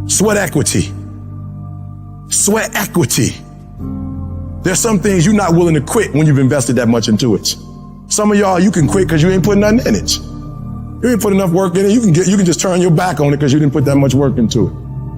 Sweat equity. Sweat equity. There's some things you're not willing to quit when you've invested that much into it. Some of y'all, you can quit because you ain't putting nothing in it. You ain't put enough work in it. You can just turn your back on it because you didn't put that much work into it.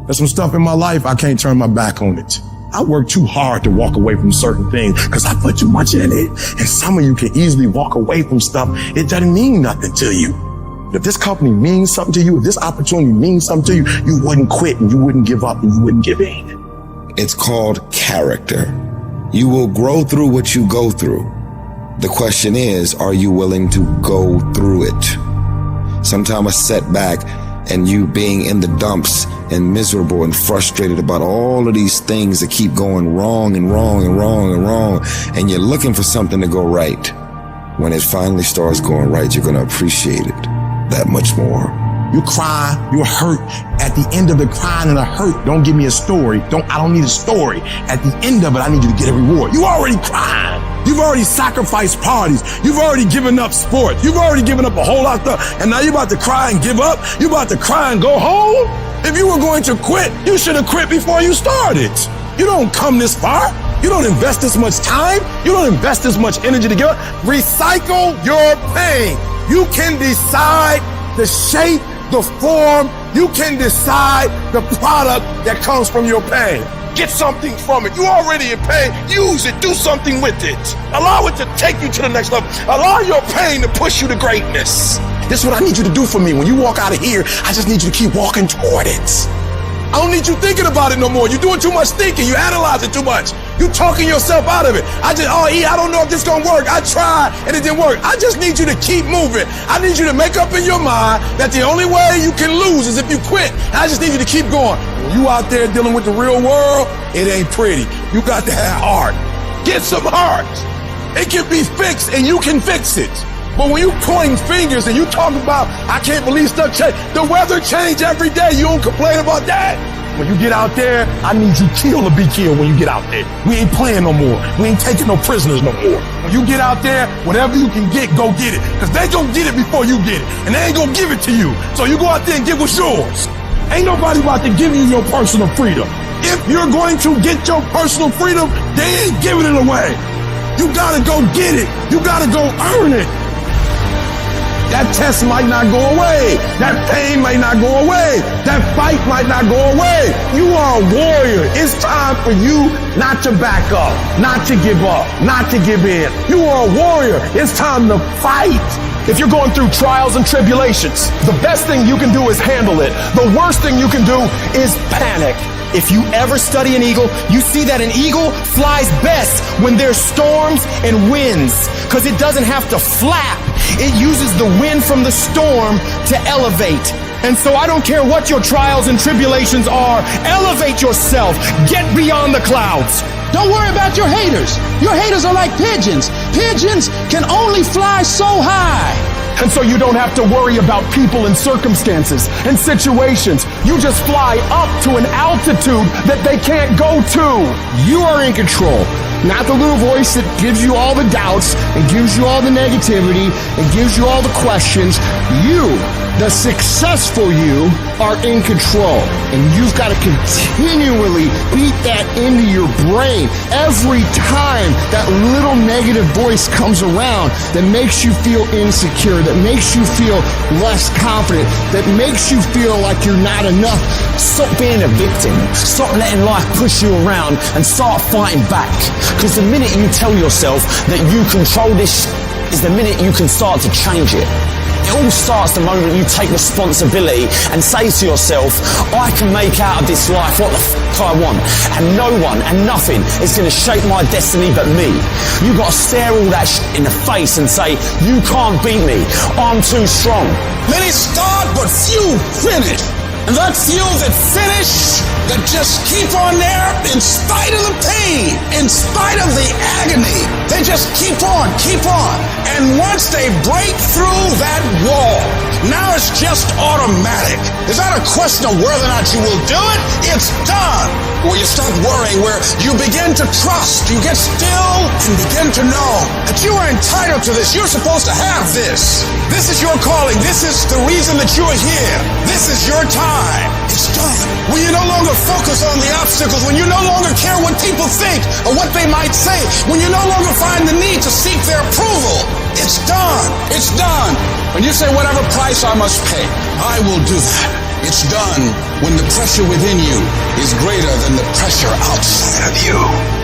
There's some stuff in my life, I can't turn my back on it. I work too hard to walk away from certain things because I put too much in it. And some of you can easily walk away from stuff. It doesn't mean nothing to you. If this company means something to you, if this opportunity means something to you, you wouldn't quit and you wouldn't give up and you wouldn't give in. It's called character. You will grow through what you go through. The question is, are you willing to go through it? Sometimes a setback and you being in the dumps and miserable and frustrated about all of these things that keep going wrong and wrong and wrong and wrong, and you're looking for something to go right. When it finally starts going right, you're going to appreciate it that much more. You cry, you're hurt. At the end of the crying and the hurt, don't give me a story. I don't need a story. At the end of it, I need you to get a reward. You already cried. You've already sacrificed parties. You've already given up sport. You've already given up a whole lot of stuff. And now you're about to cry and give up. You're about to cry and go home. If you were going to quit, you should have quit before you started. You don't come this far. You don't invest this much time. You don't invest this much energy to give up. Recycle your pain. You can decide the shape, the form. You can decide the product that comes from your pain. Get something from it. You already in pain. Use it. Do something with it. Allow it to take you to the next level. Allow your pain to push you to greatness. This is what I need you to do for me. When you walk out of here, I just need you to keep walking toward it. I don't need you thinking about it no more. You're doing too much thinking. You analyze it too much. You talking yourself out of it. I don't know if this gonna work. I tried and it didn't work. I just need you to keep moving. I need you to make up in your mind that the only way you can lose is if you quit. And I just need you to keep going. When you out there dealing with the real world, it ain't pretty. You got to have heart. Get some heart. It can be fixed and you can fix it. But when you pointing fingers and you talk about, I can't believe stuff change. The weather change every day. You don't complain about that. When you get out there, I need you killed to be killed when you get out there. We ain't playing no more. We ain't taking no prisoners no more. When you get out there, whatever you can get, go get it. Because they gonna get it before you get it. And they ain't gonna give it to you. So you go out there and get what's yours. Ain't nobody about to give you your personal freedom. If you're going to get your personal freedom, they ain't giving it away. You gotta go get it. You gotta go earn it. That test might not go away. That pain might not go away. That fight might not go away. You are a warrior. It's time for you not to back up, not to give up, not to give in. You are a warrior. It's time to fight. If you're going through trials and tribulations, the best thing you can do is handle it. The worst thing you can do is panic. If you ever study an eagle, you see that an eagle flies best when there's storms and winds, because it doesn't have to flap. It uses the wind from the storm to elevate. And so I don't care what your trials and tribulations are, elevate yourself, get beyond the clouds. Don't worry about your haters. Your haters are like pigeons. Pigeons can only fly so high. And so you don't have to worry about people and circumstances and situations. You just fly up to an altitude that they can't go to. You are in control. Not the little voice that gives you all the doubts and gives you all the negativity and gives you all the questions. You, the successful you, are in control. And you've got to continually beat that into your brain every time that little negative voice comes around that makes you feel insecure, that makes you feel less confident, that makes you feel like you're not enough. Stop being a victim. Stop letting life push you around and start fighting back. Because the minute you tell yourself that you control this is the minute you can start to change it. It all starts the moment you take responsibility and say to yourself, I can make out of this life what the I want, and no one and nothing is going to shape my destiny but me. You've got to stare all that in the face and say, you can't beat me, I'm too strong. Many start but few finish. And that few that finish, that just keep on there in spite of the pain, in spite of the agony, they just keep on. And once they break through that wall, now it's just automatic. It's not a question of whether or not you will do it, it's done. Where you stop worrying, where you begin to trust, you get still and begin to know that you are entitled to this. You're supposed to have this. This is your calling. This is the reason that you are here. This is your time. It's done. when you no longer focus on the obstacles, when you no longer care what people think or what they might say, when you no longer find the need to seek their approval, it's done. It's done. When you say whatever price I must pay, I will do that. It's done when the pressure within you is greater than the pressure outside of you.